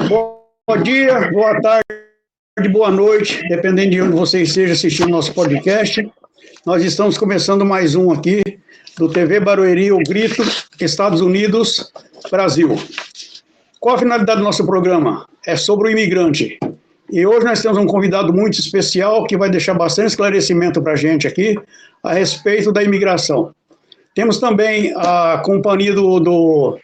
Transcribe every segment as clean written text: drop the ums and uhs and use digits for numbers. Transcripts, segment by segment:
Bom dia, boa tarde, boa noite, dependendo de onde você esteja assistindo nosso podcast. Nós estamos começando mais um aqui do TV Barueri, o Grito, Estados Unidos, Brasil. Qual a finalidade do nosso programa? É sobre o imigrante. E hoje nós temos um convidado muito especial que vai deixar bastante esclarecimento para a gente aqui a respeito da imigração. Temos também a companhia do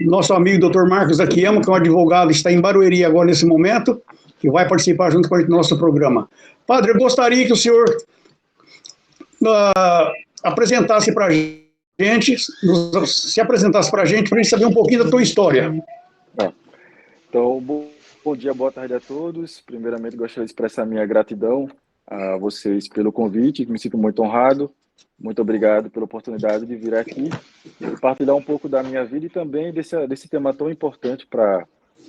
nosso amigo Dr. Marcos Akiyama, que é um advogado, está em Barueri agora nesse momento, que vai participar junto com a gente do nosso programa. Padre, eu gostaria que o senhor apresentasse para a gente, se apresentasse para a gente saber um pouquinho da tua história. Então, bom dia, boa tarde a todos. Primeiramente, gostaria de expressar minha gratidão a vocês pelo convite, me sinto muito honrado. Muito obrigado pela oportunidade de vir aqui e partilhar um pouco da minha vida e também desse tema tão importante para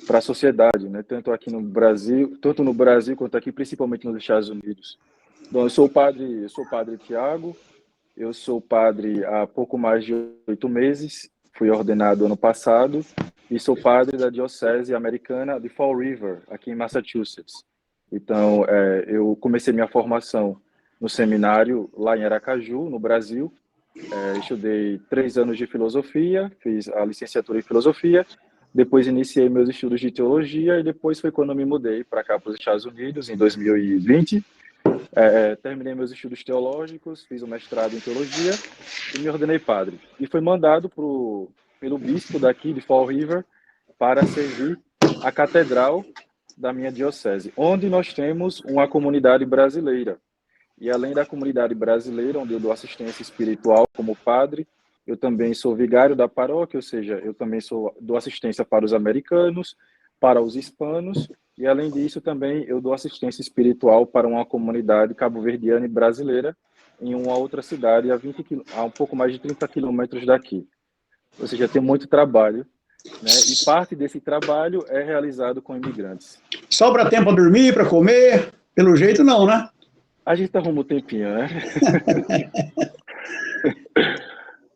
a sociedade, né? Tanto no Brasil quanto aqui, principalmente nos Estados Unidos. Bom, eu sou o padre Tiago, eu sou padre há pouco mais de 8 meses, fui ordenado ano passado e sou padre da Diocese Americana de Fall River, aqui em Massachusetts. Então, eu comecei minha formação no seminário lá em Aracaju, no Brasil. Estudei 3 anos de filosofia, fiz a licenciatura em filosofia, depois iniciei meus estudos de teologia e depois foi quando eu me mudei para cá, para os Estados Unidos, em 2020. Terminei meus estudos teológicos, fiz um mestrado em teologia e me ordenei padre. E fui mandado pelo bispo daqui de Fall River para servir a catedral da minha diocese, onde nós temos uma comunidade brasileira. E além da comunidade brasileira, onde eu dou assistência espiritual como padre, eu também sou vigário da paróquia, ou seja, eu também dou assistência para os americanos, para os hispanos, e além disso também eu dou assistência espiritual para uma comunidade cabo-verdiana e brasileira em uma outra cidade a um pouco mais de 30 quilômetros daqui. Ou seja, tem muito trabalho, né? E parte desse trabalho é realizado com imigrantes. Sobra tempo para dormir, para comer? Pelo jeito não, né? A gente arruma um tempinho, né?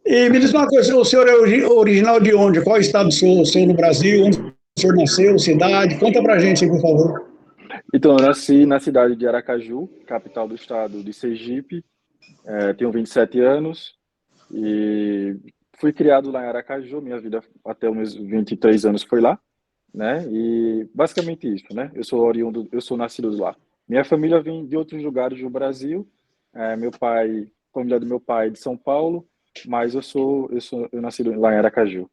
E me diz uma coisa, o senhor é original de onde? Qual estado o senhor no Brasil? Onde o senhor nasceu, cidade? Conta pra gente aí, por favor. Então, eu nasci na cidade de Aracaju, capital do estado de Sergipe. Tenho 27 anos e fui criado lá em Aracaju. Minha vida até os meus 23 anos foi lá, né? E basicamente isso, né? Eu sou nascido lá. Minha família vem de outros lugares do Brasil. Família do meu pai é de São Paulo, mas eu nasci lá em Aracaju.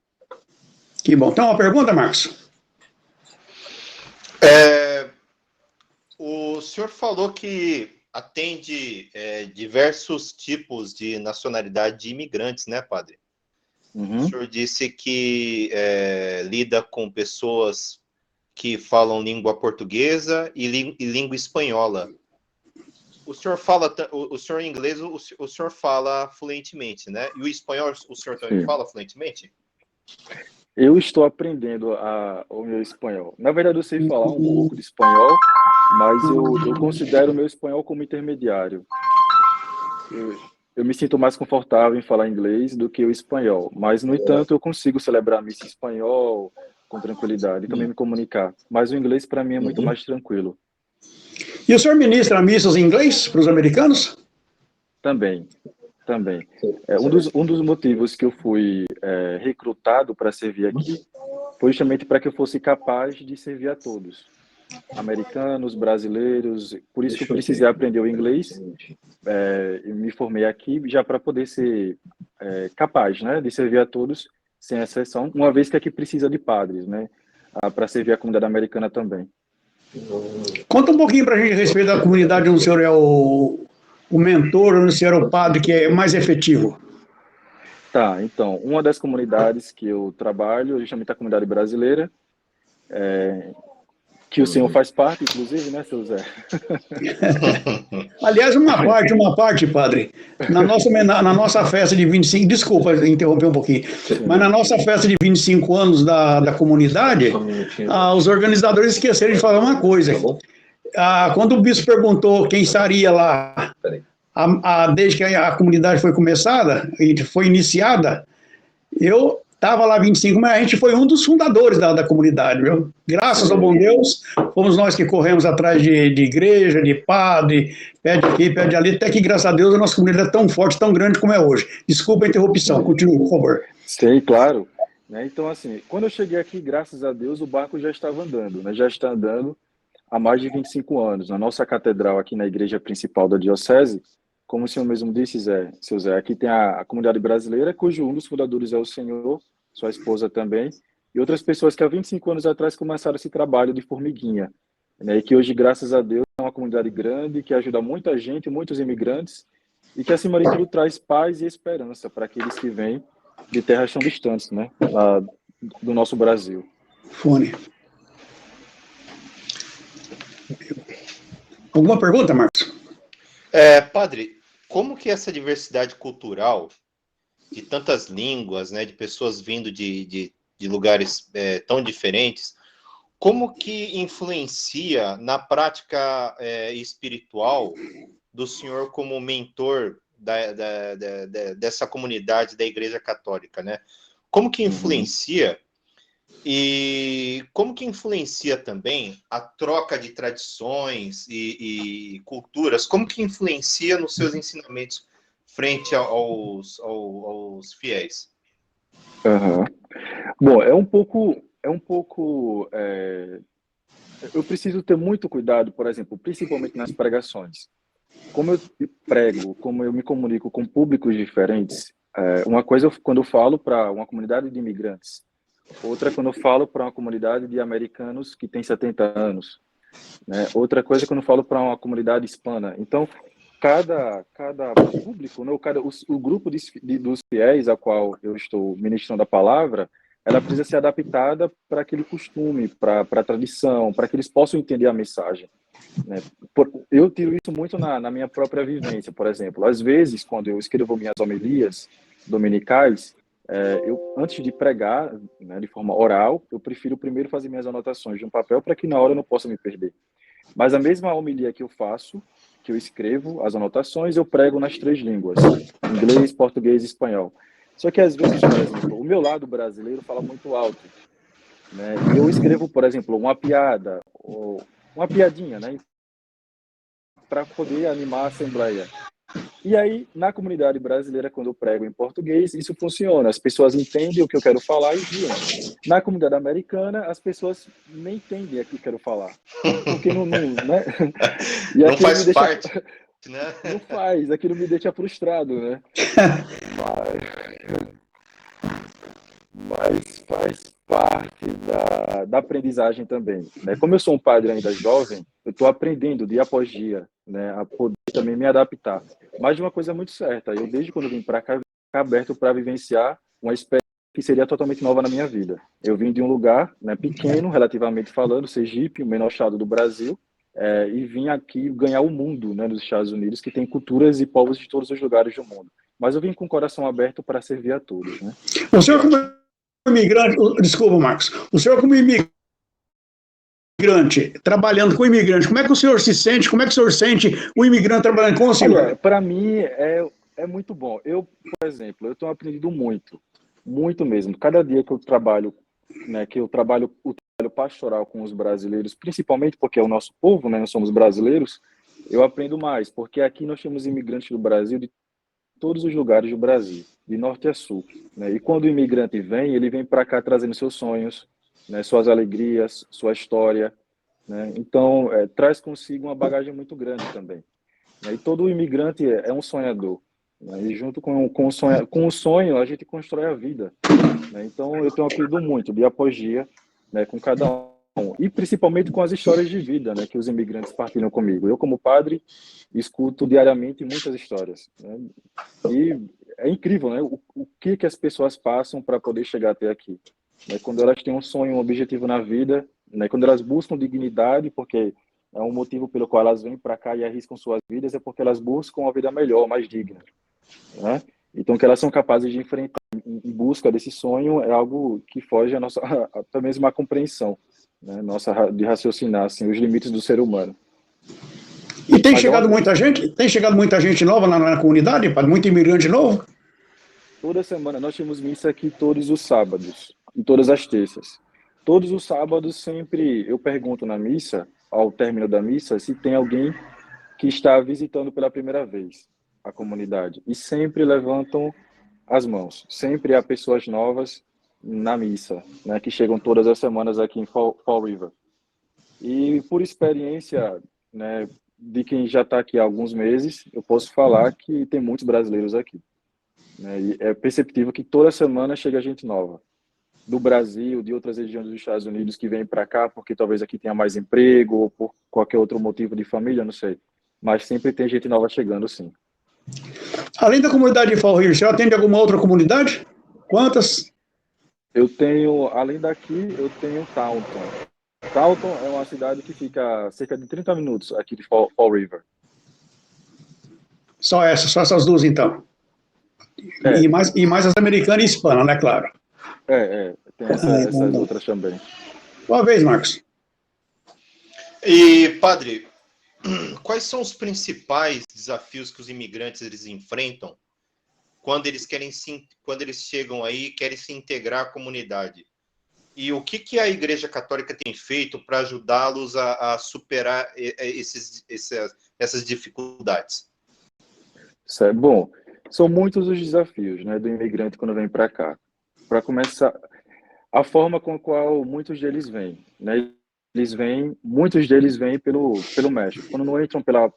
Que bom. Então, uma pergunta, Marcos? O senhor falou que atende diversos tipos de nacionalidade de imigrantes, né, padre? Uhum. O senhor disse que lida com pessoas que falam língua portuguesa e língua espanhola. O senhor em inglês, o senhor fala fluentemente, né? E o espanhol, o senhor também fala fluentemente? Eu estou aprendendo o meu espanhol. Na verdade, eu sei falar um pouco de espanhol, mas eu considero o meu espanhol como intermediário. Eu me sinto mais confortável em falar inglês do que o espanhol, mas, no entanto, eu consigo celebrar a missa em espanhol com tranquilidade e também me comunicar. Mas o inglês, para mim, é muito mais tranquilo. E o senhor ministra missas em inglês para os americanos? Também. Um dos motivos que eu fui recrutado para servir aqui foi justamente para que eu fosse capaz de servir a todos. Americanos, brasileiros, por isso que eu precisei aprender o inglês. Eu me formei aqui já para poder ser capaz, né, de servir a todos, sem exceção, uma vez que aqui precisa de padres, né, para servir a comunidade americana também. Conta um pouquinho para a gente a respeito da comunidade onde o senhor é o mentor, onde o senhor é o padre que é mais efetivo. Tá, então, uma das comunidades que eu trabalho, justamente a comunidade brasileira, que o senhor faz parte, inclusive, né, seu Zé? Aliás, uma parte, padre. Na nossa festa de 25, desculpa interromper um pouquinho, mas na nossa festa de 25 anos da comunidade, os organizadores esqueceram de falar uma coisa. Quando o bispo perguntou quem estaria lá, desde que a comunidade foi começada, e foi iniciada, eu estava lá 25, mas a gente foi um dos fundadores da comunidade, viu? Graças ao bom Deus, fomos nós que corremos atrás de igreja, de padre, pede aqui, pede ali, até que, graças a Deus, a nossa comunidade é tão forte, tão grande como é hoje. Desculpa a interrupção, continue, por favor. Sei, claro. Então, assim, quando eu cheguei aqui, graças a Deus, o barco já estava andando, né? Já está andando há mais de 25 anos. Na nossa catedral, aqui na igreja principal da diocese, como o senhor mesmo disse, seu Zé, aqui tem a comunidade brasileira, cujo um dos fundadores é o senhor, sua esposa também, e outras pessoas que há 25 anos atrás começaram esse trabalho de formiguinha, né, e que hoje, graças a Deus, é uma comunidade grande, que ajuda muita gente, muitos imigrantes, e que, acima de tudo, traz paz e esperança para aqueles que vêm de terras tão distantes, né, do nosso Brasil. Fone. Alguma pergunta, Marcos? Padre, como que essa diversidade cultural, de tantas línguas, né, de pessoas vindo de lugares tão diferentes, como que influencia na prática espiritual do senhor como mentor dessa comunidade da Igreja Católica, né? Como que influencia e como que influencia também a troca de tradições e culturas? Como que influencia nos seus ensinamentos frente aos fiéis? Uhum. Bom, eu preciso ter muito cuidado, por exemplo, principalmente nas pregações. Como eu prego, como eu me comunico com públicos diferentes, uma coisa quando eu falo para uma comunidade de imigrantes, outra quando eu falo para uma comunidade de americanos que tem 70 anos, né? Outra coisa quando eu falo para uma comunidade hispana. Então, cada público, né? O grupo dos fiéis a qual eu estou ministrando a palavra, ela precisa ser adaptada para aquele costume, para a tradição, para que eles possam entender a mensagem, né? Eu tiro isso muito na minha própria vivência, por exemplo. Às vezes, quando eu escrevo minhas homilias dominicais, eu, antes de pregar, né, de forma oral, eu prefiro primeiro fazer minhas anotações de um papel para que na hora eu não possa me perder. Mas a mesma homilia que eu faço, que eu escrevo as anotações, eu prego nas 3 línguas, inglês, português e espanhol. Só que às vezes, por exemplo, o meu lado brasileiro fala muito alto, né? E eu escrevo, por exemplo, uma piada, ou uma piadinha, né, para poder animar a assembleia. E aí, na comunidade brasileira, quando eu prego em português, isso funciona. As pessoas entendem o que eu quero falar e guiam. Na comunidade americana, as pessoas nem entendem o que eu quero falar. Porque não né? E não faz parte, né? Não faz, aquilo me deixa frustrado, né? Mas faz parte da aprendizagem também, né? Como eu sou um padre ainda jovem, eu estou aprendendo dia após dia, né, a poder também me adaptar. Mas de uma coisa muito certa, eu desde quando vim para cá, ficar aberto para vivenciar uma experiência que seria totalmente nova na minha vida. Eu vim de um lugar, né, pequeno, relativamente falando, Sergipe, o menor estado do Brasil, e vim aqui ganhar o mundo, né, nos Estados Unidos, que tem culturas e povos de todos os lugares do mundo. Mas eu vim com o coração aberto para servir a todos, né? O senhor como imigrante, desculpa, Marcos, o senhor como imigrante, trabalhando com imigrante, como é que o senhor se sente, como é que o senhor sente o imigrante trabalhando com o senhor? Para mim é muito bom. Eu, por exemplo, eu tenho aprendido muito mesmo. Cada dia que eu trabalho, né, o trabalho pastoral com os brasileiros, principalmente porque é o nosso povo, né, nós somos brasileiros, eu aprendo mais, porque aqui nós temos imigrantes do Brasil de todos os lugares do Brasil, de norte a sul, né? E quando o imigrante vem, ele vem para cá trazendo seus sonhos, né, suas alegrias, sua história, né? Então, traz consigo uma bagagem muito grande também, né? E todo imigrante é um sonhador, né? E junto com o sonho, a gente constrói a vida, né? Então, eu tenho aprendido muito, dia após dia, né, com cada um, e principalmente com as histórias de vida, né, que os imigrantes partilham comigo. Eu, como padre, escuto diariamente muitas histórias, né? E é incrível, né, o que as pessoas passam para poder chegar até aqui, né? Quando elas têm um sonho, um objetivo na vida, né, quando elas buscam dignidade, porque é um motivo pelo qual elas vêm para cá e arriscam suas vidas, é porque elas buscam uma vida melhor, mais digna, né? Então, que elas são capazes de enfrentar em busca desse sonho é algo que foge à nossa até mesmo à compreensão, né, nossa, de raciocinar assim, os limites do ser humano. E tem chegado muita gente? Tem chegado muita gente nova na comunidade, padre? Muito imigrante novo? Toda semana nós temos missa aqui todos os sábados e todas as terças. Todos os sábados sempre eu pergunto na missa, ao término da missa, se tem alguém que está visitando pela primeira vez a comunidade. E sempre levantam as mãos. Sempre há pessoas novas na missa, né, que chegam todas as semanas aqui em Fall River. E por experiência, né, de quem já está aqui há alguns meses, eu posso falar que tem muitos brasileiros aqui, né, e é perceptível que toda semana chega gente nova, do Brasil, de outras regiões dos Estados Unidos que vêm para cá porque talvez aqui tenha mais emprego ou por qualquer outro motivo de família, não sei. Mas sempre tem gente nova chegando, sim. Além da comunidade de Fall River, você atende alguma outra comunidade? Quantas? Eu tenho, além daqui, eu tenho Taunton. Taunton é uma cidade que fica a cerca de 30 minutos aqui de Fall River. Só essas duas, então. É. E mais as americanas e hispana, né, claro. Tem essas outras também. Uma vez, Marcos. E, padre, quais são os principais desafios que os imigrantes eles enfrentam quando eles chegam aí e querem se integrar à comunidade? E o que a Igreja Católica tem feito para ajudá-los a superar essas dificuldades? Bom, são muitos os desafios, né, do imigrante quando vem para cá. Para começar, a forma com a qual muitos deles vêm, né? Muitos deles vêm pelo México. Quando não entram pela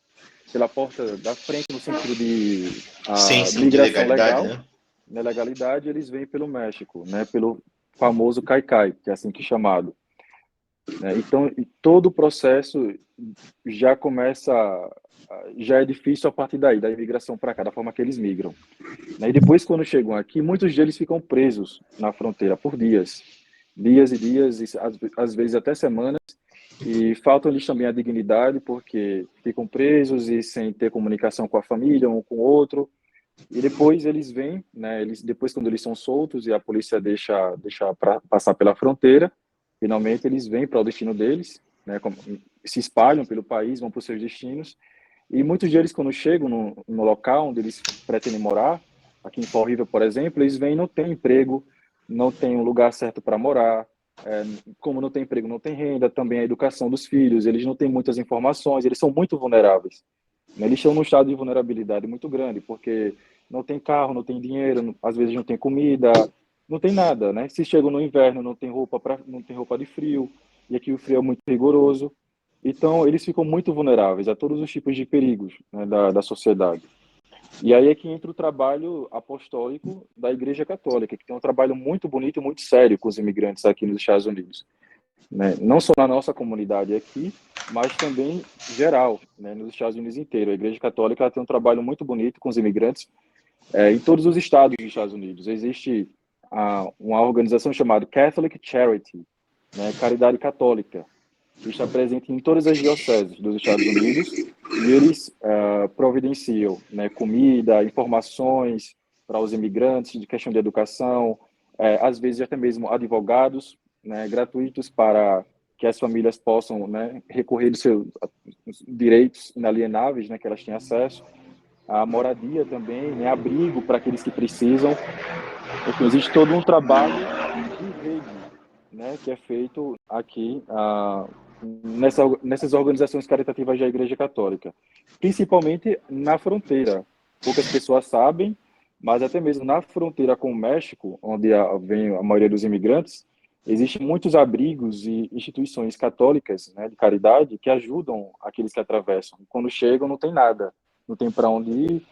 porta da frente no sentido de Sim, migração de legalidade, legal, né? Na legalidade, eles vêm pelo México, né? Pelo famoso caicai, que é assim que é chamado. Né? Então, todo o processo já começa, já é difícil a partir daí, da imigração para cá, da forma que eles migram. Né? E depois, quando chegam aqui, muitos deles ficam presos na fronteira por dias e dias, e às vezes até semanas, e faltam-lhes também a dignidade, porque ficam presos e sem ter comunicação com a família, um com o outro. E depois eles vêm, né? Depois, quando eles são soltos e a polícia deixa passar pela fronteira, finalmente eles vêm para o destino deles, né? Se espalham pelo país, vão para os seus destinos. E muitos deles, quando chegam no local onde eles pretendem morar, aqui em Fall River, por exemplo, eles vêm e não têm emprego, não têm um lugar certo para morar. Como não tem emprego, não tem renda, também a educação dos filhos, eles não têm muitas informações, eles são muito vulneráveis. Eles estão num estado de vulnerabilidade muito grande, porque não tem carro, não tem dinheiro, às vezes não tem comida, não tem nada, né? Se chegam no inverno, não tem roupa de frio, e aqui o frio é muito rigoroso. Então, eles ficam muito vulneráveis a todos os tipos de perigos, né, da sociedade. E aí é que entra o trabalho apostólico da Igreja Católica, que tem um trabalho muito bonito e muito sério com os imigrantes aqui nos Estados Unidos. Né? Não só na nossa comunidade aqui, mas também geral, né? Nos Estados Unidos inteiro. A Igreja Católica ela tem um trabalho muito bonito com os imigrantes em todos os estados dos Estados Unidos. Existe uma organização chamada Catholic Charity, né? Caridade Católica, que está presente em todas as dioceses dos Estados Unidos, e eles providenciam, né, comida, informações para os imigrantes de questão de educação, às vezes até mesmo advogados, né, gratuitos para que as famílias possam, né, recorrer dos seus direitos inalienáveis, né, que elas têm acesso, a moradia também, né, abrigo para aqueles que precisam. Enfim, existe todo um trabalho de rede, né, que é feito aqui nessas organizações caritativas da Igreja Católica, principalmente na fronteira. Poucas pessoas sabem, mas até mesmo na fronteira com o México, onde vem a maioria dos imigrantes, existem muitos abrigos e instituições católicas, né, de caridade que ajudam aqueles que atravessam. Quando chegam, não tem nada, não tem para onde ir,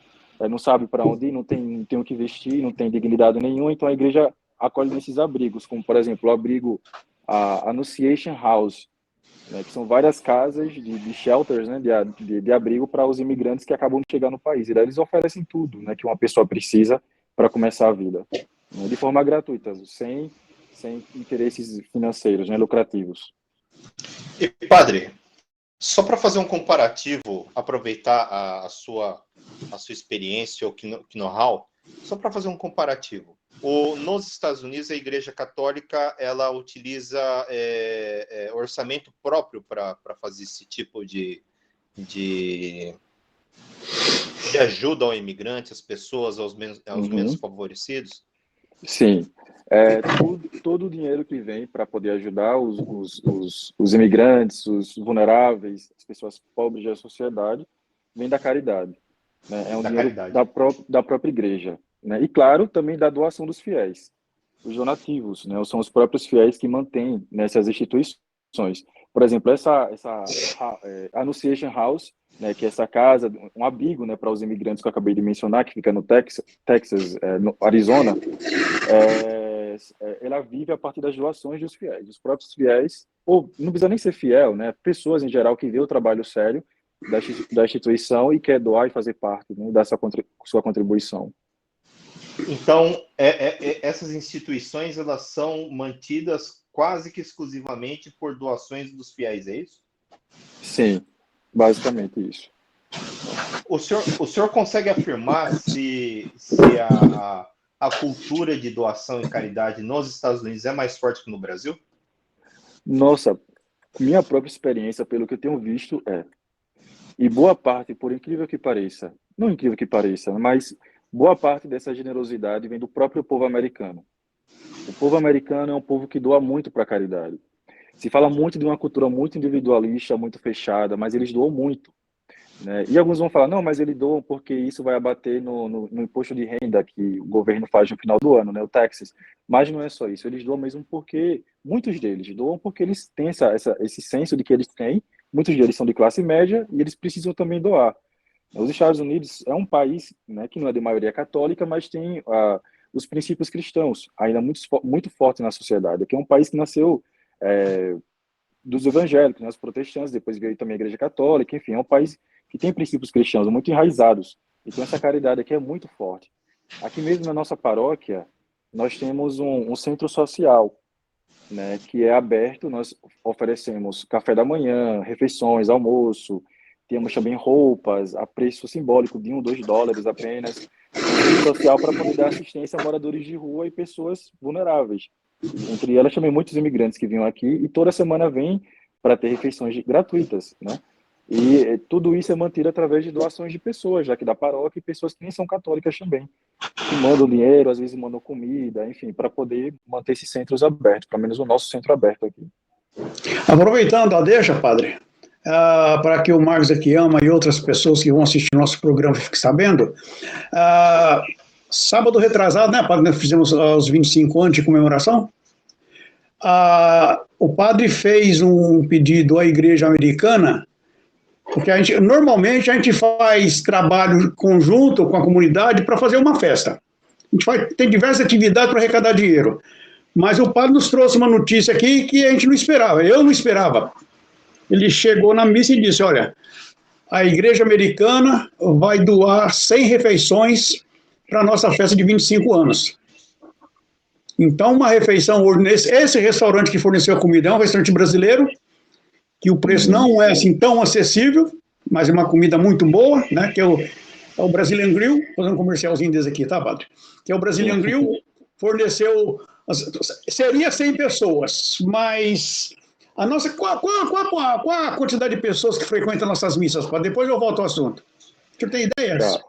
não sabe para onde ir, não tem o que vestir, não tem dignidade nenhuma, então a igreja acolhe nesses abrigos, como, por exemplo, o abrigo a Annunciation House, né, que são várias casas de shelters, né, de abrigo para os imigrantes que acabam de chegar no país. E daí eles oferecem tudo, né, que uma pessoa precisa para começar a vida, né, de forma gratuita, sem interesses financeiros, né, lucrativos. E, padre, só para fazer um comparativo, aproveitar a sua experiência, o know-how, só para fazer um comparativo. Nos Estados Unidos, a Igreja Católica ela utiliza orçamento próprio para fazer esse tipo de de ajuda ao imigrante, às pessoas, aos menos favorecidos? Sim. Todo o dinheiro que vem para poder ajudar os imigrantes, os vulneráveis, as pessoas pobres da sociedade, vem da caridade. Né? É um dinheiro da própria igreja. Né? E, claro, também da doação dos fiéis. Os donativos, né? São os próprios fiéis que mantêm nessas instituições. Por exemplo, essa Annunciation House, né, que é essa casa, um abrigo, né, para os imigrantes que eu acabei de mencionar, que fica no Texas, no Arizona, ela vive a partir das doações dos fiéis. Os próprios fiéis, ou não precisa nem ser fiel, né, pessoas em geral que vê o trabalho sério da instituição e quer doar e fazer parte, né, dessa sua contribuição. Então, essas instituições, elas são mantidas quase que exclusivamente por doações dos fiéis, é isso? Sim, basicamente isso. O senhor consegue afirmar se a cultura de doação e caridade nos Estados Unidos é mais forte que no Brasil? Nossa, minha própria experiência, pelo que eu tenho visto, e boa parte, por incrível que pareça, não incrível que pareça, mas boa parte dessa generosidade vem do próprio povo americano. O povo americano é um povo que doa muito para a caridade. Se fala muito de uma cultura muito individualista, muito fechada, mas eles doam muito. Né? E alguns vão falar, não, mas eles doam porque isso vai abater no imposto de renda que o governo faz no final do ano, né, o Texas. Mas não é só isso, eles doam mesmo porque, muitos deles doam porque eles têm esse senso de que eles têm, muitos deles são de classe média e eles precisam também doar. Os Estados Unidos é um país, né, que não é de maioria católica, mas tem os princípios cristãos ainda muito fortes na sociedade, que é um país que nasceu dos evangélicos, né, os protestantes, depois veio também a igreja católica, enfim, é um país que tem princípios cristãos muito enraizados, então essa caridade aqui é muito forte. Aqui mesmo na nossa paróquia, nós temos um centro social, né, que é aberto, nós oferecemos café da manhã, refeições, almoço, temos também roupas a preço simbólico de $1, $2 apenas, social para poder dar assistência a moradores de rua e pessoas vulneráveis. Entre elas também muitos imigrantes que vinham aqui e toda semana vêm para ter refeições gratuitas, né? E tudo isso é mantido através de doações de pessoas, já que da paróquia, e pessoas que nem são católicas também, que mandam dinheiro, às vezes mandam comida, enfim, para poder manter esses centros abertos, pelo menos o nosso centro aberto aqui. Aproveitando a deixa, padre, para que o Marcos aqui ama e outras pessoas que vão assistir nosso programa fiquem sabendo, sábado retrasado, né, padre, nós fizemos os 25 anos de comemoração, o padre fez um pedido à igreja americana, porque normalmente a gente faz trabalho conjunto com a comunidade para fazer uma festa. A gente tem diversas atividades para arrecadar dinheiro. Mas o padre nos trouxe uma notícia aqui que a gente não esperava, eu não esperava. Ele chegou na missa e disse, olha, a igreja americana vai doar 100 refeições para a nossa festa de 25 anos. Então, uma refeição hoje, esse restaurante que forneceu a comida é um restaurante brasileiro, que o preço não é assim tão acessível, mas é uma comida muito boa, né, que é o Brazilian Grill, vou fazer um comercialzinho desse aqui, tá, padre? Que é o Brazilian Grill, forneceu, seria 100 pessoas, mas a nossa, qual a quantidade de pessoas que frequentam nossas missas, padre? Depois eu volto ao assunto. Você tem ideias? Tá.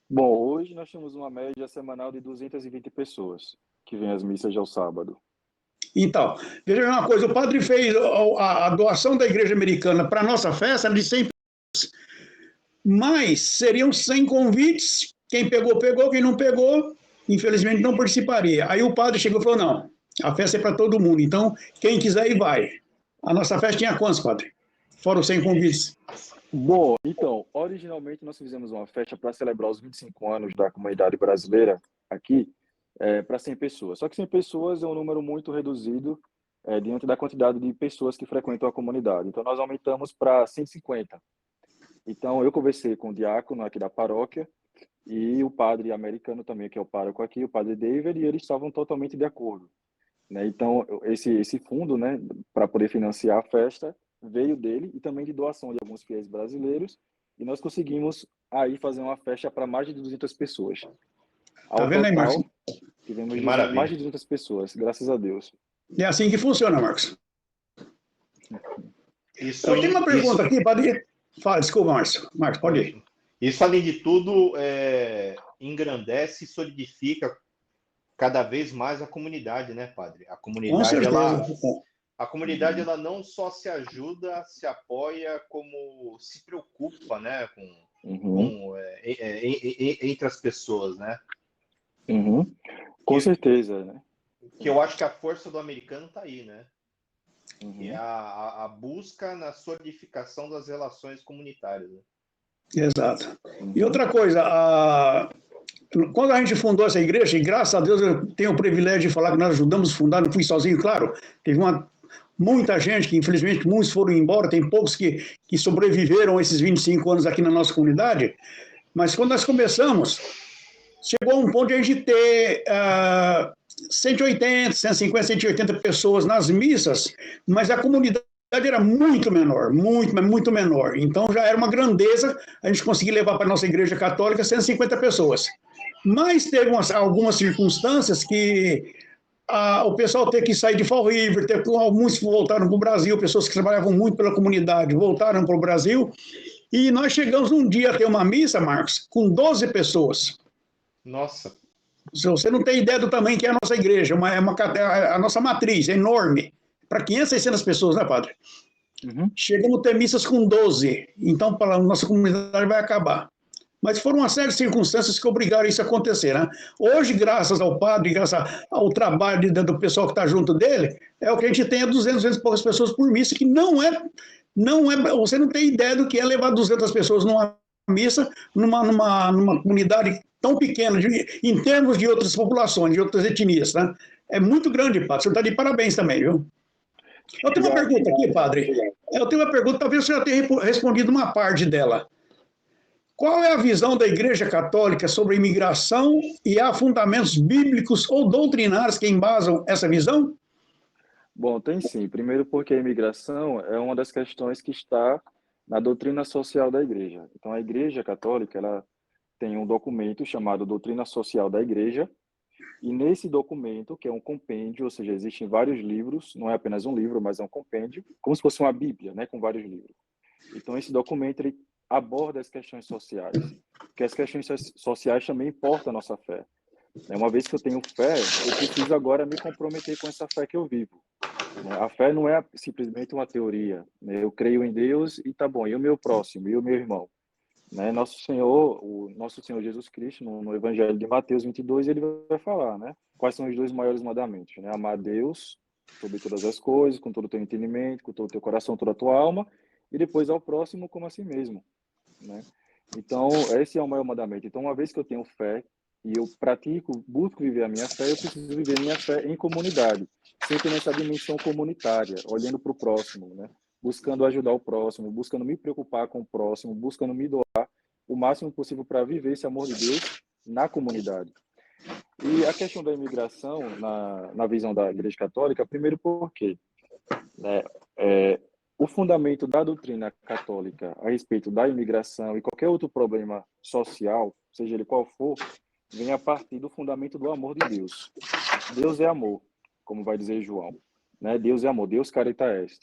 Bom, hoje nós temos uma média semanal de 220 pessoas que vêm às missas ao sábado. Então, veja uma coisa, o padre fez a doação da igreja americana para a nossa festa de 100 pessoas, mas seriam 100 convites, quem pegou, pegou, quem não pegou, infelizmente não participaria. Aí o padre chegou e falou, não, a festa é para todo mundo, então quem quiser ir vai. A nossa festa tinha quantos, padre? Fora os 100 convites. Bom, então, originalmente nós fizemos uma festa para celebrar os 25 anos da comunidade brasileira aqui, para 100 pessoas. Só que 100 pessoas é um número muito reduzido diante da quantidade de pessoas que frequentam a comunidade. Então, nós aumentamos para 150. Então, eu conversei com o diácono aqui da paróquia e o padre americano também, que é o pároco aqui, o padre David, e eles estavam totalmente de acordo. Né? Então, esse fundo, né, para poder financiar a festa, veio dele e também de doação de alguns fiéis brasileiros, e nós conseguimos aí fazer uma festa para mais de 200 pessoas. Tá vendo aí, Marcos? Tivemos mais de 200 pessoas, graças a Deus. É assim que funciona, Marcos. Eu tenho uma pergunta aqui, padre. Fala, desculpa, Marcos. Marcos, pode ir. Isso, além de tudo, engrandece e solidifica cada vez mais a comunidade, né, padre? Com certeza. A comunidade ela não só se ajuda, se apoia, como se preocupa, né, entre as pessoas, né? Com certeza, né? Que eu acho que a força do americano está aí, né? Que é Uhum. a busca na solidificação das relações comunitárias. Né? Exato. E outra coisa, quando a gente fundou essa igreja, e graças a Deus eu tenho o privilégio de falar que nós ajudamos a fundar, não fui sozinho, claro, teve muita gente que, infelizmente, muitos foram embora, tem poucos que sobreviveram a esses 25 anos aqui na nossa comunidade, mas quando nós começamos, chegou a um ponto de a gente ter 180, 150, 180 pessoas nas missas, mas a comunidade era muito menor, muito menor. Então já era uma grandeza a gente conseguir levar para a nossa igreja católica 150 pessoas. Mas teve algumas circunstâncias que o pessoal teve que sair de Fall River, alguns voltaram para o Brasil, pessoas que trabalhavam muito pela comunidade voltaram para o Brasil, e nós chegamos um dia a ter uma missa, Marcos, com 12 pessoas. Nossa! Você não tem ideia do tamanho que é a nossa igreja, a nossa matriz é enorme, para 500, 600 pessoas, né, padre? Uhum. Chegamos a ter missas com 12, então a nossa comunidade vai acabar. Mas foram uma série de circunstâncias que obrigaram isso a acontecer. Né? Hoje, graças ao padre, graças ao trabalho do pessoal que está junto dele, é o que a gente tem 200 e poucas pessoas por missa, que não é, você não tem ideia do que é levar 200 pessoas numa missa, numa comunidade tão pequena, em termos de outras populações, de outras etnias. Né? É muito grande, padre. O senhor está de parabéns também, viu? Eu tenho uma pergunta aqui, padre. Eu tenho uma pergunta, talvez o senhor tenha respondido uma parte dela. Qual é a visão da Igreja Católica sobre a imigração e há fundamentos bíblicos ou doutrinários que embasam essa visão? Bom, tem sim. Primeiro porque a imigração é uma das questões que está na doutrina social da Igreja. Então, a Igreja Católica ela tem um documento chamado Doutrina Social da Igreja, e nesse documento, que é um compêndio, ou seja, existem vários livros, não é apenas um livro, mas é um compêndio, como se fosse uma Bíblia, né, com vários livros. Então, esse documento ele aborda as questões sociais, porque as questões sociais também importam a nossa fé. Uma vez que eu tenho fé, eu preciso agora me comprometer com essa fé que eu vivo. A fé não é simplesmente uma teoria. Eu creio em Deus e tá bom, e o meu próximo, e o meu irmão. O nosso Senhor Jesus Cristo, no Evangelho de Mateus 22, ele vai falar, né? Quais são os 2 maiores mandamentos, né? Amar a Deus sobre todas as coisas, com todo o teu entendimento, com todo o teu coração, toda a tua alma, e depois ao próximo como a si mesmo, né? Então, esse é o maior mandamento. Então, uma vez que eu tenho fé e eu pratico, busco viver a minha fé, eu preciso viver minha fé em comunidade, sempre nessa dimensão comunitária, olhando para o próximo, né? Buscando ajudar o próximo, buscando me preocupar com o próximo, buscando me doar o máximo possível para viver esse amor de Deus na comunidade. E a questão da imigração, na visão da Igreja Católica, primeiro porque o fundamento da doutrina católica a respeito da imigração e qualquer outro problema social, seja ele qual for, vem a partir do fundamento do amor de Deus. Deus é amor, como vai dizer João. Né? Deus é amor, Deus carita est.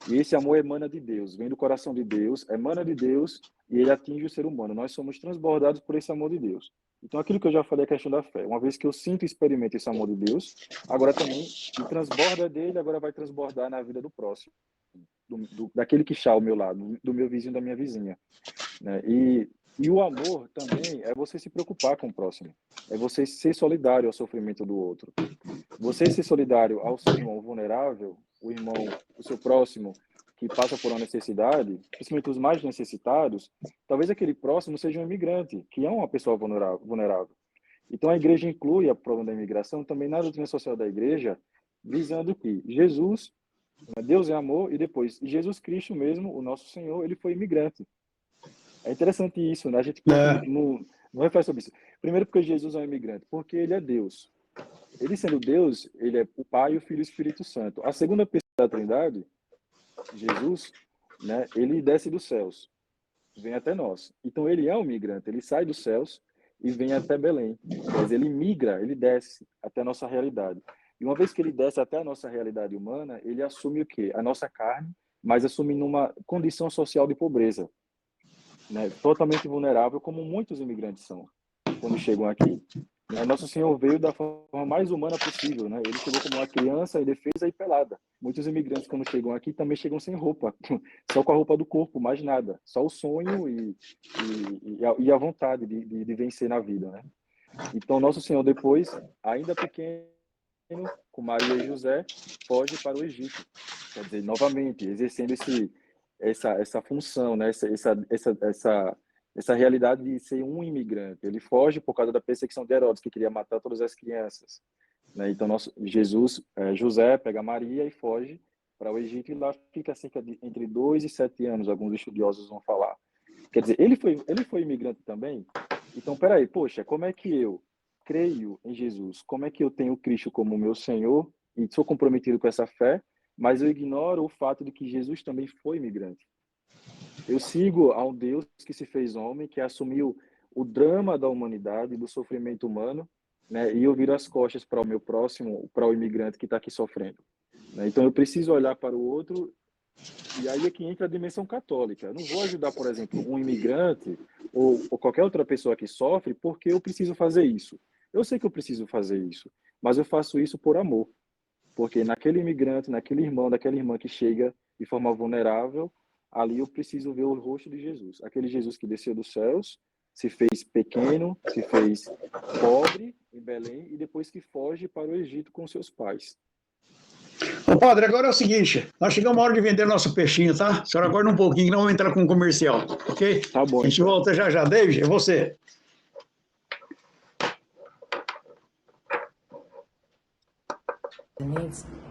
E esse amor emana de Deus, vem do coração de Deus, emana de Deus e ele atinge o ser humano. Nós somos transbordados por esse amor de Deus. Então, aquilo que eu já falei é a questão da fé. Uma vez que eu sinto e experimento esse amor de Deus, agora também me transborda dele, agora vai transbordar na vida do próximo, daquele que está ao meu lado, do meu vizinho, da minha vizinha. Né? E o amor também é você se preocupar com o próximo. É você ser solidário ao sofrimento do outro. Você ser solidário ao seu irmão vulnerável, o seu próximo que passa por uma necessidade, principalmente os mais necessitados, talvez aquele próximo seja um imigrante, que é uma pessoa vulnerável. Então a igreja inclui o problema da imigração também na doutrina social da igreja, visando que Jesus, Deus é amor, e depois Jesus Cristo mesmo, o nosso Senhor, ele foi imigrante. É interessante isso, né? A gente não reflete sobre isso. Primeiro porque Jesus é um imigrante, porque ele é Deus. Ele sendo Deus, ele é o Pai, o Filho e o Espírito Santo. A segunda pessoa da Trindade, Jesus, né, ele desce dos céus, vem até nós. Então ele é um migrante, ele sai dos céus e vem até Belém. Mas ele migra, ele desce até a nossa realidade. E uma vez que ele desce até a nossa realidade humana, ele assume o quê? A nossa carne, mas assume numa condição social de pobreza. né, totalmente vulnerável, como muitos imigrantes são quando chegam aqui. Nosso Senhor veio da forma mais humana possível, né? Ele chegou como uma criança indefesa e pelada. Muitos imigrantes, quando chegam aqui, também chegam sem roupa, só com a roupa do corpo, mais nada. Só o sonho e a vontade de vencer na vida, né? Então, Nosso Senhor, depois, ainda pequeno, com Maria e José, foge para o Egito. Quer dizer, novamente, exercendo essa função, né? Essa realidade de ser um imigrante. Ele foge por causa da perseguição de Herodes, que queria matar todas as crianças, né? Então, José pega Maria e foge para o Egito, e lá fica entre 2 e 7 anos, alguns estudiosos vão falar. Quer dizer, ele foi imigrante também? Então, peraí, poxa, como é que eu creio em Jesus? Como é que eu tenho Cristo como meu Senhor e sou comprometido com essa fé, mas eu ignoro o fato de que Jesus também foi imigrante? Eu sigo a um Deus que se fez homem, que assumiu o drama da humanidade, do sofrimento humano, né? E eu viro as costas para o meu próximo, para o imigrante que está aqui sofrendo, né? Então eu preciso olhar para o outro, e aí é que entra a dimensão católica. Eu não vou ajudar, por exemplo, um imigrante ou qualquer outra pessoa que sofre porque eu preciso fazer isso. Eu sei que eu preciso fazer isso, mas eu faço isso por amor. Porque naquele imigrante, naquele irmão, daquela irmã que chega de forma vulnerável, ali eu preciso ver o rosto de Jesus. Aquele Jesus que desceu dos céus, se fez pequeno, se fez pobre em Belém e depois que foge para o Egito com seus pais. Ô, padre, agora é o seguinte, nós chegamos a hora de vender nosso peixinho, tá? A senhora aguarda um pouquinho, que não vamos entrar com um comercial, ok? Tá bom, A gente então. volta já já. David, é você.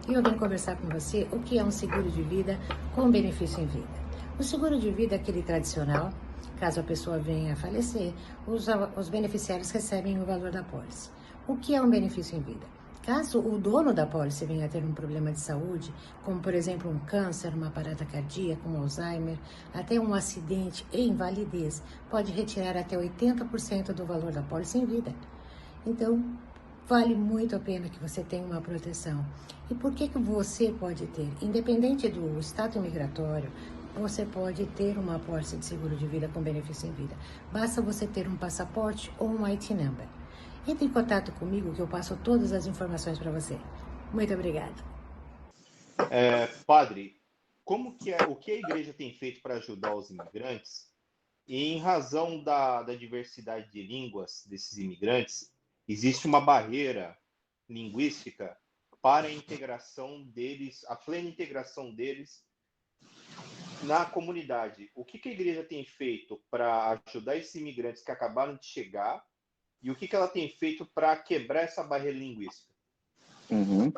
E eu venho conversar com você o que é um seguro de vida com benefício em vida. O seguro de vida é aquele tradicional, caso a pessoa venha a falecer, os beneficiários recebem o valor da pólice. O que é um benefício em vida? Caso o dono da pólice venha a ter um problema de saúde, como por exemplo um câncer, uma parada cardíaca, um Alzheimer, até um acidente e invalidez, pode retirar até 80% do valor da pólice em vida. Então, vale muito a pena que você tenha uma proteção. E por que você pode ter? Independente do status migratório, você pode ter uma apólice de seguro de vida com benefício em vida. Basta você ter um passaporte ou um IT number. Entre em contato comigo que eu passo todas as informações para você. Muito obrigada. Padre, o que a igreja tem feito para ajudar os imigrantes? E em razão da diversidade de línguas desses imigrantes, existe uma barreira linguística para a integração deles, a plena integração deles na comunidade. O que a igreja tem feito para ajudar esses imigrantes que acabaram de chegar e o que ela tem feito para quebrar essa barreira linguística? Uhum.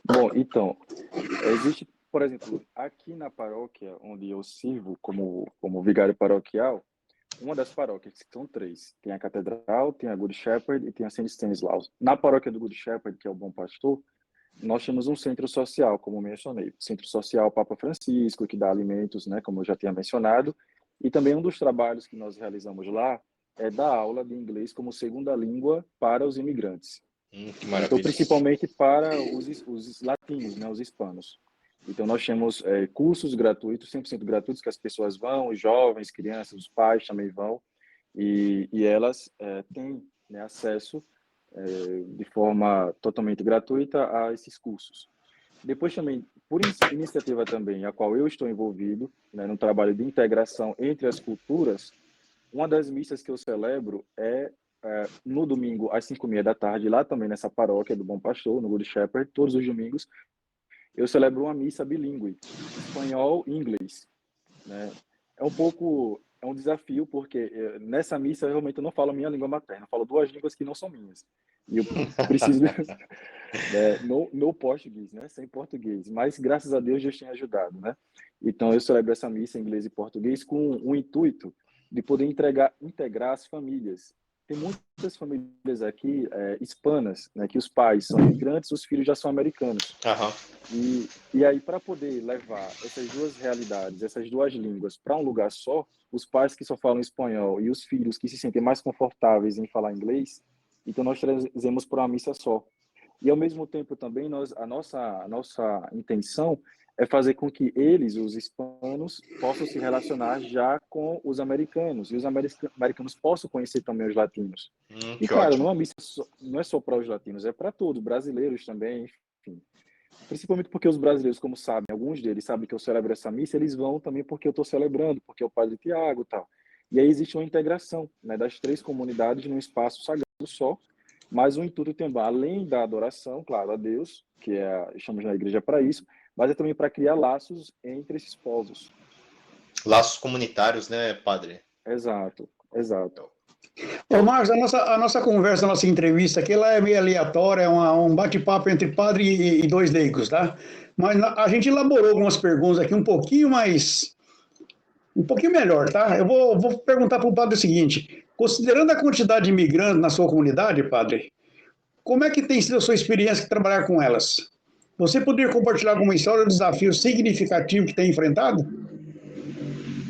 Bom, então, existe, por exemplo, aqui na paróquia onde eu sirvo como vigário paroquial, uma das paróquias, que são 3. Tem a Catedral, tem a Good Shepherd e tem a Saint Stanislaus. Na paróquia do Good Shepherd, que é o Bom Pastor, nós temos um centro social, como mencionei. Centro Social Papa Francisco, que dá alimentos, né, como eu já tinha mencionado. E também um dos trabalhos que nós realizamos lá é dar aula de inglês como segunda língua para os imigrantes. Que maravilha. Então, principalmente para os latinos, né, os hispanos. Então, nós temos cursos gratuitos, 100% gratuitos, que as pessoas vão, os jovens, crianças, os pais também vão, e elas têm, né, acesso de forma totalmente gratuita a esses cursos. Depois também, por iniciativa também, a qual eu estou envolvido, né, no trabalho de integração entre as culturas, uma das missas que eu celebro é no domingo, às 5h30 da tarde, lá também nessa paróquia do Bom Pastor, no Good Shepherd, todos os domingos, eu celebro uma missa bilíngue, espanhol e inglês, né? É um desafio, porque nessa missa realmente eu não falo a minha língua materna, eu falo 2 línguas que não são minhas. E eu preciso, no português, né? Sem português. Mas, graças a Deus, Deus tem ajudado, né? Então, eu celebro essa missa em inglês e português com o intuito de poder integrar as famílias. Tem muitas famílias aqui hispanas, né, que os pais são imigrantes, os filhos já são americanos. Uhum. E aí, para poder levar essas 2 realidades, essas 2 línguas para um lugar só, os pais que só falam espanhol e os filhos que se sentem mais confortáveis em falar inglês, então nós trazemos para uma missa só. E, ao mesmo tempo, também, a nossa intenção é fazer com que eles, os hispanos, possam se relacionar já com os americanos, e os americanos possam conhecer também os latinos. E, Que claro, ótimo. não é só para os latinos, é para todos, brasileiros também, enfim. Principalmente porque os brasileiros, como sabem, alguns deles sabem que eu celebro essa missa, eles vão também porque eu estou celebrando, porque é o Padre Tiago e tal. E aí existe uma integração, né, das três comunidades num espaço sagrado só, mas o intuito também, além da adoração, claro, a Deus, que estamos na igreja para isso, mas é também para criar laços entre esses povos. Laços comunitários, né, padre? Exato, exato. Ô, Marcos, a nossa conversa, a nossa entrevista aqui, ela é meio aleatória, é um bate-papo entre padre e dois leigos, tá? Mas a gente elaborou algumas perguntas aqui um pouquinho melhor, tá? Eu vou perguntar para o padre o seguinte: considerando a quantidade de imigrantes na sua comunidade, padre, como é que tem sido a sua experiência de trabalhar com elas? Você poderia compartilhar alguma história ou desafio significativo que tem enfrentado?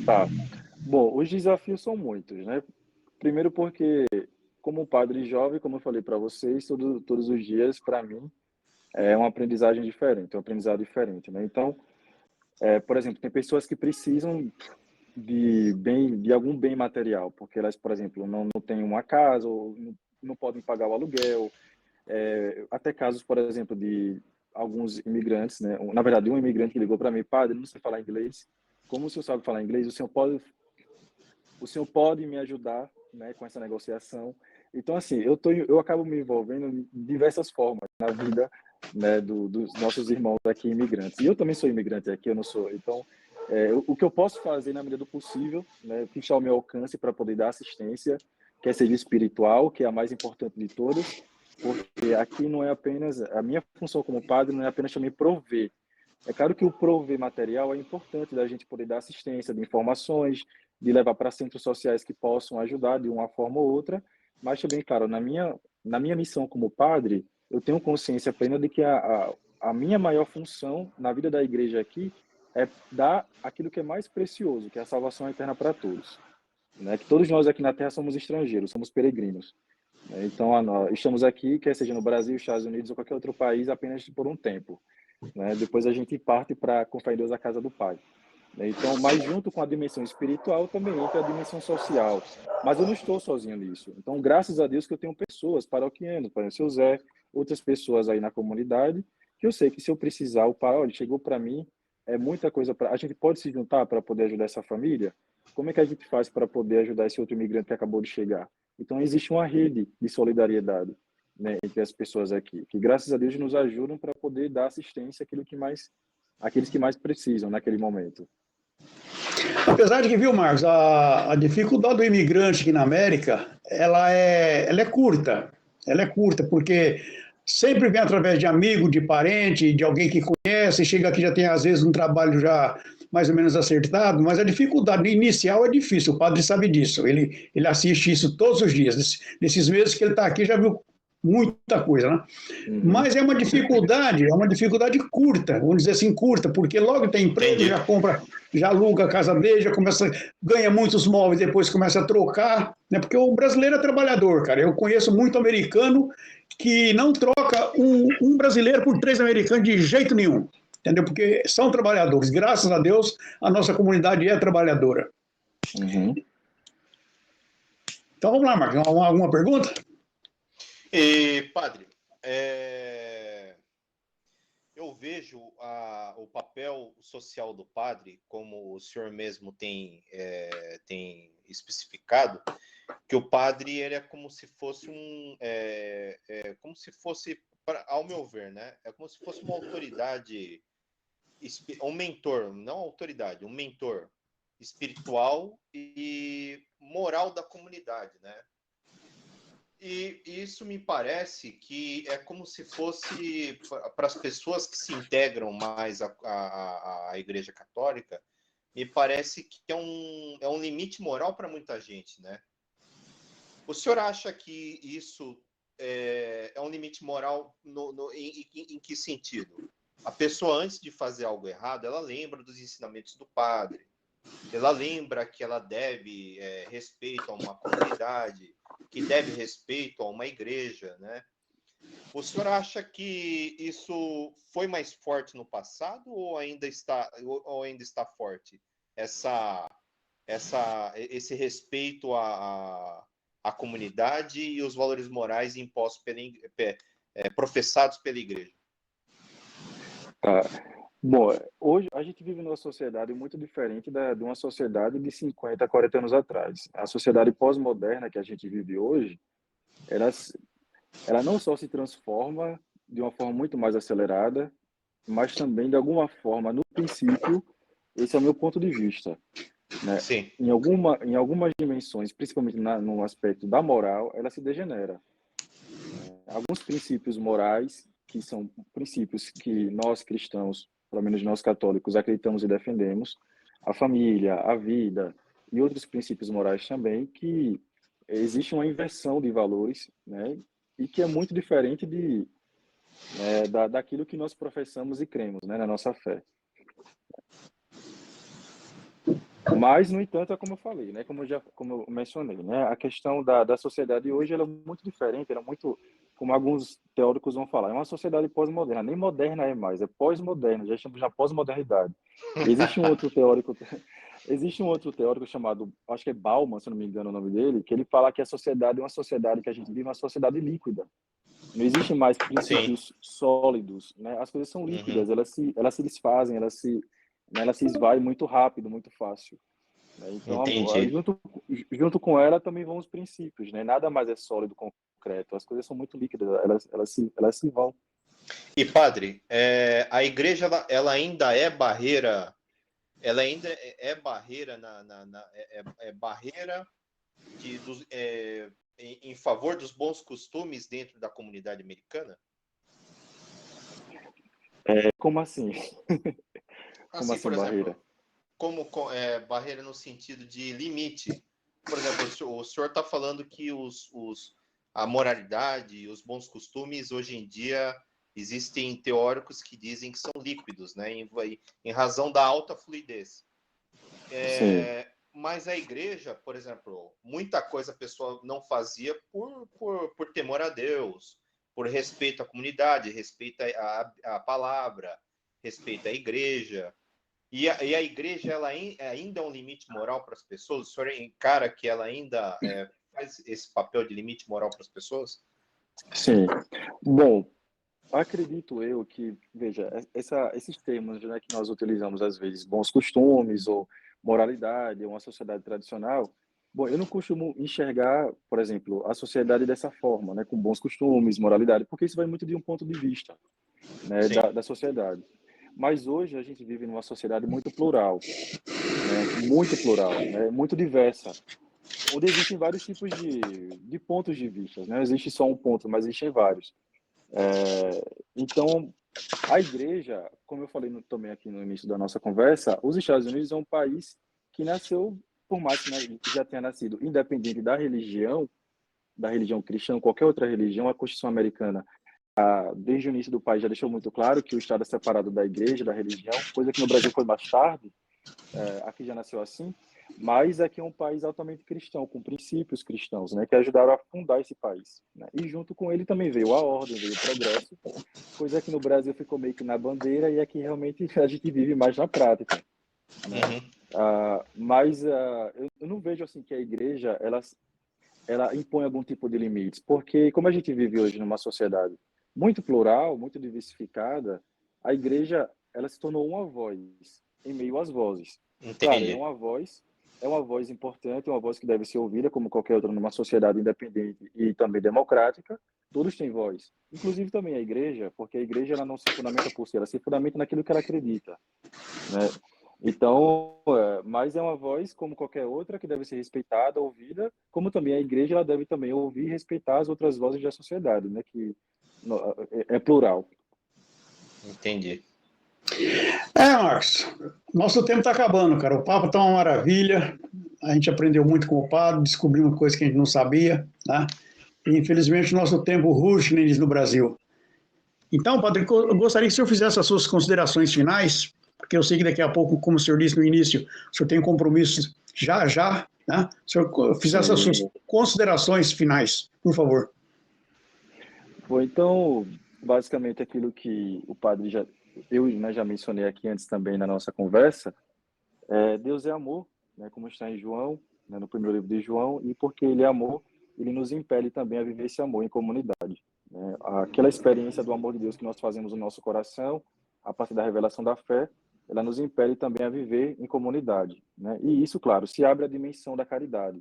Tá. Bom, os desafios são muitos, né? Primeiro porque, como padre jovem, como eu falei para vocês, todos os dias, para mim, é uma aprendizagem diferente, um aprendizado diferente, né? Então, por exemplo, tem pessoas que precisam de algum bem material, porque elas, por exemplo, não têm uma casa, ou não podem pagar o aluguel, até casos, por exemplo, de alguns imigrantes, né? Na verdade, um imigrante que ligou para mim: padre, não sei falar inglês, como o senhor sabe falar inglês, o senhor pode me ajudar, né, com essa negociação? Então, assim, eu acabo me envolvendo de diversas formas na vida, né, dos nossos irmãos aqui imigrantes. E eu também sou imigrante aqui, eu não sou. Então, o que eu posso fazer na medida do possível, né, o que está ao meu alcance para poder dar assistência, quer seja espiritual, que é a mais importante de todas, porque aqui não é apenas, a minha função como padre não é apenas também prover. É claro que o prover material é importante, da gente poder dar assistência de informações, de levar para centros sociais que possam ajudar de uma forma ou outra, mas também, claro, na minha missão como padre, eu tenho consciência plena de que a minha maior função na vida da igreja aqui é dar aquilo que é mais precioso, que é a salvação eterna para todos, né? Que todos nós aqui na Terra somos estrangeiros, somos peregrinos, né? Então, nós estamos aqui, quer seja no Brasil, Estados Unidos ou qualquer outro país, apenas por um tempo, né? Depois a gente parte para com fé em Deus a casa do Pai. Então, mas junto com a dimensão espiritual também entra a dimensão social. Mas eu não estou sozinho nisso. Então, graças a Deus que eu tenho pessoas paroquianas, por exemplo, o seu Zé, outras pessoas aí na comunidade, que eu sei que se eu precisar, o pai, olha, chegou para mim, é muita coisa para a gente pode se juntar para poder ajudar essa família. Como é que a gente faz para poder ajudar esse outro imigrante que acabou de chegar? Então, existe uma rede de solidariedade, né, entre as pessoas aqui, que graças a Deus nos ajudam para poder dar assistência àqueles que mais precisam naquele momento. Apesar de que, viu, Marcos, a dificuldade do imigrante aqui na América, ela é curta. Ela é curta, porque sempre vem através de amigo, de parente, de alguém que conhece, chega aqui já tem, às vezes, um trabalho já mais ou menos acertado, mas a dificuldade inicial é difícil, o padre sabe disso. Ele assiste isso todos os dias. Nesses meses que ele está aqui, já viu muita coisa, né? Uhum. Mas é uma dificuldade curta, vamos dizer assim, curta, porque logo tem emprego, Entendi. já compra, já aluga a casa dele, já começa, ganha muitos móveis, depois começa a trocar, né? Porque o brasileiro é trabalhador, cara. Eu conheço muito americano que não troca um brasileiro por 3 americanos de jeito nenhum, entendeu? Porque são trabalhadores. Graças a Deus, a nossa comunidade é trabalhadora. Uhum. Então vamos lá, Marcos, alguma pergunta? E, padre, eu vejo o papel social do padre, como o senhor mesmo tem especificado, que o padre ele é como se fosse ao meu ver, né? É como se fosse uma autoridade, um mentor, não autoridade, um mentor espiritual e moral da comunidade, né? E isso me parece que é como se fosse para as pessoas que se integram mais à Igreja Católica, me parece que é um limite moral para muita gente, né? O senhor acha que isso é um limite moral em que sentido? A pessoa, antes de fazer algo errado, ela lembra dos ensinamentos do padre, ela lembra que ela deve respeito a uma comunidade, que deve respeito a uma igreja, né? O senhor acha que isso foi mais forte no passado ou ainda está forte? Esse respeito à comunidade e os valores morais impostos professados pela igreja? Tá. Bom, hoje a gente vive numa sociedade muito diferente de uma sociedade de 50, 40 anos atrás. A sociedade pós-moderna que a gente vive hoje, ela não só se transforma de uma forma muito mais acelerada, mas também, de alguma forma, no princípio, esse é o meu ponto de vista, né? Sim. Em algumas dimensões, principalmente no aspecto da moral, ela se degenera. Alguns princípios morais, que são princípios que nós cristãos, pelo menos nós católicos, acreditamos e defendemos, a família, a vida e outros princípios morais também, que existe uma inversão de valores, né? E que é muito diferente daquilo que nós professamos e cremos, né, na nossa fé. Mas, no entanto, é como eu falei, né, como eu mencionei, né, a questão da sociedade hoje ela é muito diferente, ela é muito, como alguns teóricos vão falar, é uma sociedade pós-moderna, nem moderna é mais, é pós-moderna, já estamos na pós-modernidade. Existe um outro teórico chamado, acho que é Bauman, se não me engano o nome dele, que ele fala que a sociedade é uma sociedade que a gente vive, uma sociedade líquida. Não existe mais princípios sólidos, né? As coisas são líquidas, elas se desfazem, elas se esvaem muito rápido, muito fácil. Né? Então, junto com ela também vão os princípios, né? Nada mais é sólido, concreto. As coisas são muito líquidas, elas se vão. E padre, a igreja ela ainda é barreira, barreira em favor dos bons costumes dentro da comunidade americana? Como assim? Como assim, por barreira? Exemplo, como barreira no sentido de limite. Por exemplo, o senhor está falando que a moralidade e os bons costumes, hoje em dia, existem teóricos que dizem que são líquidos, né, em razão da alta fluidez. Mas a igreja, por exemplo, muita coisa a pessoa não fazia por temor a Deus, por respeito à comunidade, respeito à palavra, respeito à igreja. E a igreja ela ainda é um limite moral para as pessoas? O senhor encara que ela ainda faz esse papel de limite moral para as pessoas? Sim. Bom, acredito eu que, veja, esses termos, né, que nós utilizamos às vezes, bons costumes ou moralidade, uma sociedade tradicional, bom, eu não costumo enxergar, por exemplo, a sociedade dessa forma, né, com bons costumes, moralidade, porque isso vai muito de um ponto de vista, né, da sociedade. Mas hoje a gente vive numa sociedade muito plural, né, muito diversa, onde existem vários tipos de pontos de vista, né? Não existe só um ponto, mas existem vários. Então, a igreja, como eu falei também aqui no início da nossa conversa, os Estados Unidos é um país que nasceu, por mais que já tenha nascido independente da religião cristã, qualquer outra religião, a Constituição americana, desde o início do país já deixou muito claro que o Estado é separado da igreja, da religião, coisa que no Brasil foi mais tarde, aqui já nasceu assim, mas aqui é um país altamente cristão, com princípios cristãos, né, que ajudaram a fundar esse país. Né? E junto com ele também veio a ordem, veio o progresso, coisa que no Brasil ficou meio que na bandeira e aqui realmente a gente vive mais na prática. Né? Mas eu não vejo assim que a igreja ela impõe algum tipo de limites, porque como a gente vive hoje numa sociedade muito plural, muito diversificada, a igreja ela se tornou uma voz em meio às vozes. Claro, é uma voz importante, uma voz que deve ser ouvida como qualquer outra numa sociedade independente e também democrática. Todos têm voz, inclusive também a igreja, porque a igreja ela não se fundamenta por si, ela se fundamenta naquilo que ela acredita, né? Então, mas é uma voz como qualquer outra que deve ser respeitada, ouvida, como também a igreja ela deve também ouvir e respeitar as outras vozes da sociedade, né? Que é plural. Entendi. Marcos, nosso tempo está acabando, cara. O papo está uma maravilha. A gente aprendeu muito com o padre, descobriu uma coisa que a gente não sabia, né? E, infelizmente, o nosso tempo ruge, nem diz no Brasil. Então, padre, eu gostaria que o senhor fizesse as suas considerações finais, porque eu sei que daqui a pouco, como o senhor disse no início, o senhor tem compromissos já, né? O senhor fizesse as suas considerações finais, por favor. Bom, então, basicamente aquilo que o padre já mencionei aqui antes também na nossa conversa, Deus é amor, né, como está em João, né, no primeiro livro de João, e porque ele é amor, ele nos impele também a viver esse amor em comunidade, né? Aquela experiência do amor de Deus que nós fazemos no nosso coração, a partir da revelação da fé, ela nos impele também a viver em comunidade, né? E isso, claro, se abre a dimensão da caridade,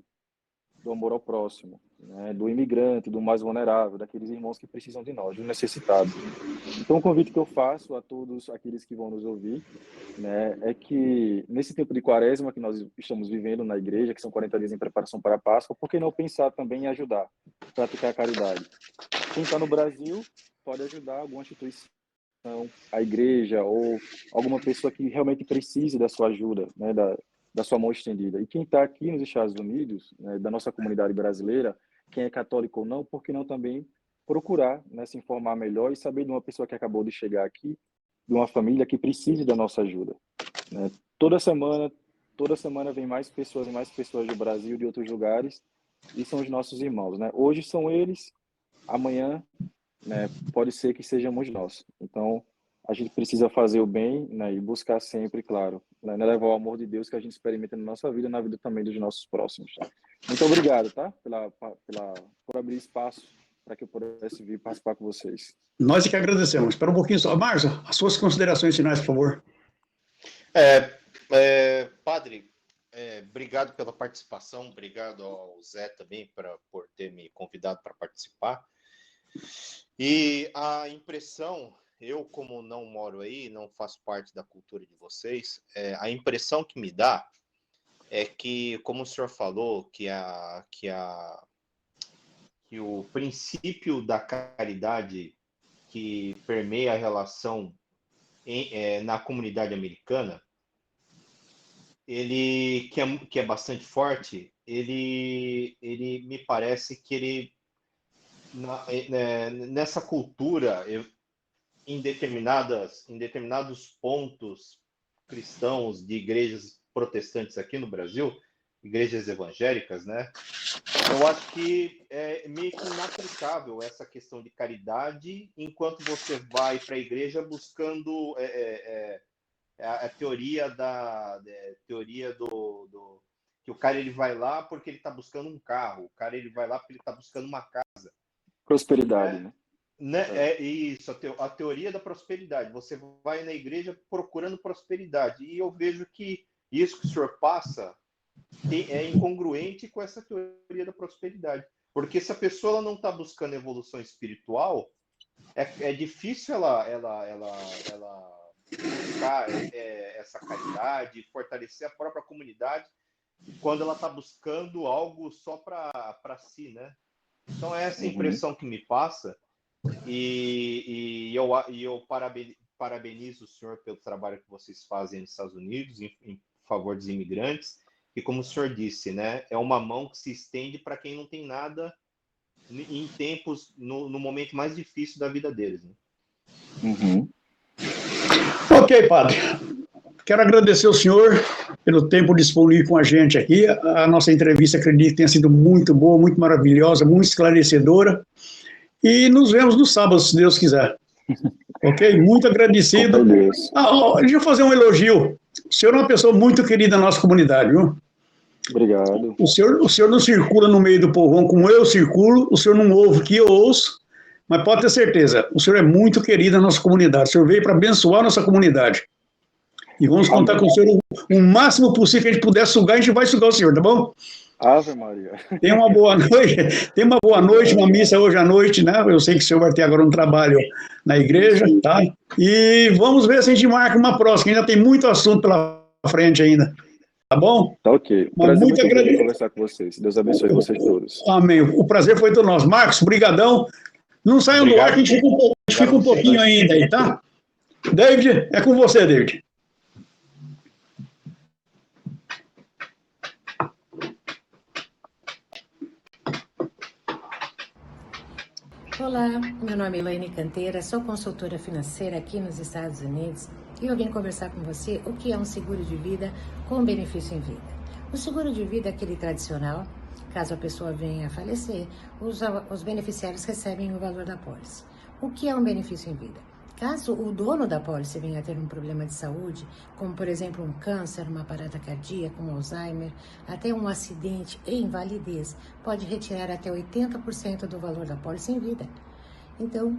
do amor ao próximo, né, do imigrante, do mais vulnerável, daqueles irmãos que precisam de nós, dos necessitados. Então, o convite que eu faço a todos aqueles que vão nos ouvir, né, é que nesse tempo de quaresma que nós estamos vivendo na igreja, que são 40 dias em preparação para a Páscoa, por que não pensar também em ajudar, praticar a caridade? Quem está no Brasil pode ajudar alguma instituição, a igreja ou alguma pessoa que realmente precise da sua ajuda, né, da sua mão estendida. E quem está aqui nos Estados Unidos, né, da nossa comunidade brasileira, quem é católico ou não, por que não também procurar, né, se informar melhor e saber de uma pessoa que acabou de chegar aqui, de uma família que precise da nossa ajuda, né? Toda semana vem mais pessoas do Brasil, de outros lugares, e são os nossos irmãos, né? Hoje são eles, amanhã, né, pode ser que sejamos nós. Então, a gente precisa fazer o bem, né, e buscar sempre, claro, né, levar o amor de Deus que a gente experimenta na nossa vida, na vida também dos nossos próximos. Muito obrigado, tá? Por abrir espaço para que eu pudesse vir participar com vocês. Nós é que agradecemos. Espera um pouquinho só. Márcio, as suas considerações finais, por favor. Padre, obrigado pela participação, obrigado ao Zé também por ter me convidado para participar. E a impressão, eu como não moro aí, não faço parte da cultura de vocês, a impressão que me dá é que, como o senhor falou, que o princípio da caridade que permeia a relação na comunidade americana, ele que é bastante forte, ele me parece que ele nessa cultura, em determinados pontos cristãos de igrejas protestantes aqui no Brasil, igrejas evangélicas, né? Eu acho que é meio que inaplicável essa questão de caridade enquanto você vai para a igreja buscando a teoria do que o cara ele vai lá porque ele está buscando um carro, o cara ele vai lá porque ele está buscando uma casa. Prosperidade, né? É isso, a teoria da prosperidade. Você vai na igreja procurando prosperidade. E eu vejo que isso que o senhor passa é incongruente com essa teoria da prosperidade. Porque se a pessoa não está buscando evolução espiritual, é difícil ela buscar essa caridade, fortalecer a própria comunidade, quando ela está buscando algo só para si, né? Então, é essa impressão que me passa, e eu parabenizo o senhor pelo trabalho que vocês fazem nos Estados Unidos em favor dos imigrantes, e como o senhor disse, né, é uma mão que se estende para quem não tem nada em tempos, no momento mais difícil da vida deles, né? Uhum. Ok, padre. Quero agradecer ao senhor pelo tempo disponível com a gente aqui. A nossa entrevista, acredito que tenha sido muito boa, muito maravilhosa, muito esclarecedora. E nos vemos no sábado, se Deus quiser. Ok? Muito agradecido. Deixa eu fazer um elogio. O senhor é uma pessoa muito querida na nossa comunidade, viu? Obrigado. O senhor não circula no meio do povão como eu circulo, o senhor não ouve o que eu ouço, mas pode ter certeza, o senhor é muito querido na nossa comunidade. O senhor veio para abençoar a nossa comunidade. E vamos contar com o senhor o máximo possível que a gente puder sugar, a gente vai sugar o senhor, tá bom? Ave Maria. Tenha uma boa noite, uma missa hoje à noite, né? Eu sei que o senhor vai ter agora um trabalho na igreja, tá? E vamos ver se a gente marca uma próxima, ainda tem muito assunto pela frente ainda, tá bom? Tá ok. Mas muito grande conversar com vocês. Deus abençoe vocês todos. Amém. O prazer foi todo nosso. Marcos, brigadão. Não saiam do ar, que a gente fica um pouquinho ainda aí, tá? David, é com você, David. Olá, meu nome é Elaine Canteira, sou consultora financeira aqui nos Estados Unidos e eu vim conversar com você o que é um seguro de vida com benefício em vida. O seguro de vida é aquele tradicional, Caso a pessoa venha a falecer, os beneficiários recebem o valor da apólice. O que é um benefício em vida? Caso o dono da apólice venha a ter um problema de saúde, como por exemplo um câncer, uma parada cardíaca, um Alzheimer, até um acidente e invalidez, pode retirar até 80% do valor da apólice em vida. Então,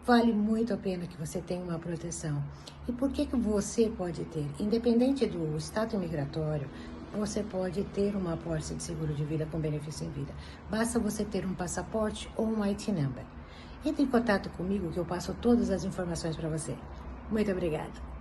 vale muito a pena que você tenha uma proteção. E por que você pode ter? Independente do estado migratório, você pode ter uma apólice de seguro de vida com benefício em vida. Basta você ter um passaporte ou um IT number. Entre em contato comigo que eu passo todas as informações para você. Muito obrigada.